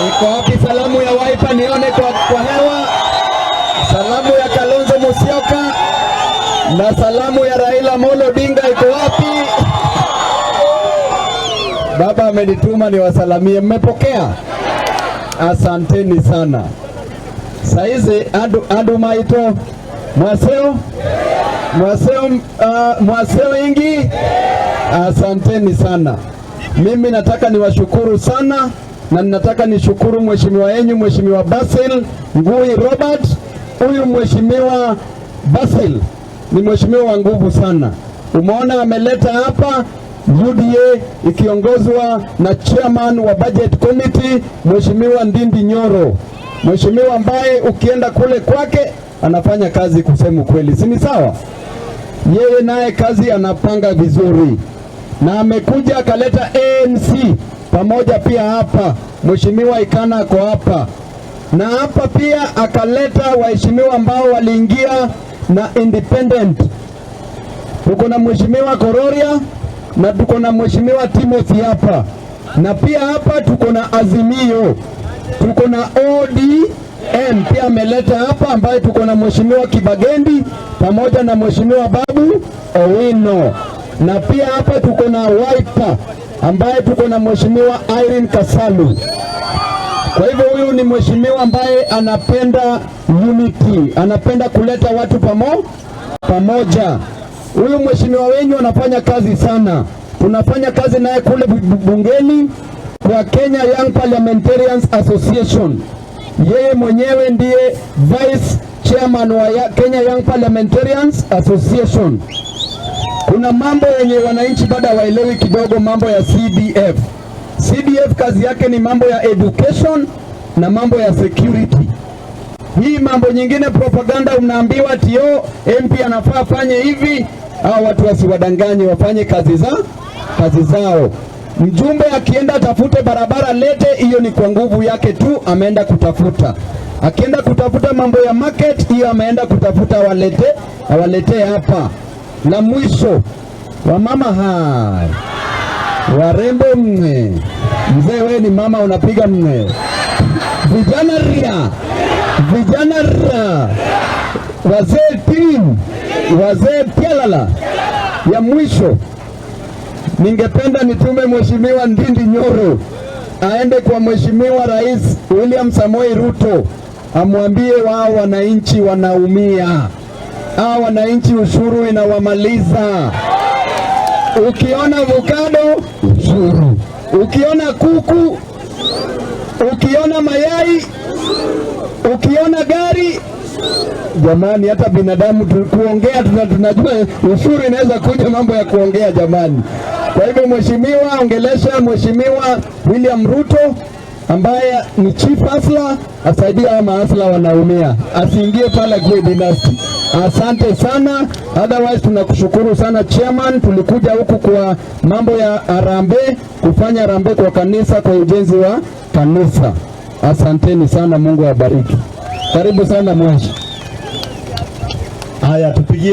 Iko wapi salamu ya Wiper nione kwa hewa? Salamu ya Kalonzo Musyoka na salamu ya Raila Amolo Odinga iko wapi? Baba amenituma niwasalamie, mmepokea? Asanteni sana. Saizi adu maito mwaseo ingi. Asanteni sana. Mimi nataka niwashukuru sana na nataka nishukuru mheshimiwa wenyu Mheshimiwa Basil Ngui Robert. Huyu Mheshimiwa Basil ni mheshimiwa wa nguvu sana. Umeona ameleta hapa UDA ikiongozwa na chairman wa budget committee Mheshimiwa Ndindi Nyoro. Mheshimiwa ambaye ukienda kule kwake anafanya kazi kusema kweli. Si ni sawa? Yeye naye kazi anapanga vizuri. Na amekuja akaleta ANC pamoja pia hapa. Mheshimiwa Ikana ako hapa. Na hapa pia akaleta waheshimiwa ambao waliingia na independent. Tuko na Mheshimiwa Kororia na tuko na Mheshimiwa Timothy hapa. Na pia hapa tuko na Azimio. Tuko na ODM pia ameleta hapa, ambaye tuko na Mheshimiwa Kibagendi pamoja na Mheshimiwa Babu Owino. Na pia hapa tuko na Wiper ambaye tuko na Mheshimiwa Irene Kasalu. Kwa hivyo huyu ni mheshimiwa ambaye anapenda unity, anapenda kuleta watu pamoja. Huyu mheshimiwa wenyu anafanya kazi sana. Tunafanya kazi naye kule bungeni kwa Kenya Young Parliamentarians Association. Yeye mwenyewe ndiye vice chairman wa Kenya Young Parliamentarians Association. Kuna mambo yenye wananchi bado hawaelewi kidogo, mambo ya CDF. CDF kazi yake ni mambo ya education na mambo ya security. Hii mambo nyingine propaganda unaambiwa tio MP anafaa fanye hivi, au watu wasiwadanganye, wafanye kazi zao. Mjumbe akienda tafute barabara lete, hiyo ni kwa nguvu yake tu, ameenda kutafuta. Akienda kutafuta mambo ya market, hiyo ameenda kutafuta, awalete hapa. Na mwisho wa mama hai warembo mne, mzee wewe ni mama unapiga mne, vijana ria, wazee team, wazee pialala. Ya mwisho ningependa nitume Mheshimiwa Ndindi Nyoro aende kwa Mheshimiwa Rais William Samoei Ruto, amwambie wao wananchi wanaumia. Hao wananchi ushuru inawamaliza. Ukiona avocado ushuru, ukiona kuku, ukiona mayai, ukiona gari. Jamani, hata binadamu kuongea tunajua ushuru inaweza kuja, mambo ya kuongea jamani. Kwa hivyo mheshimiwa, ongelesha Mheshimiwa William Ruto ambaye ni chief hustler, asaidia hao mahasla wanaumia, asiingie pala kwa dynasty. Asante sana. Otherwise tunakushukuru sana chairman, tulikuja huku kwa mambo ya harambee, kufanya harambee kwa kanisa, kwa ujenzi wa kanisa. Asanteni sana, Mungu awabariki. Karibu sana mwashi. Haya tupigie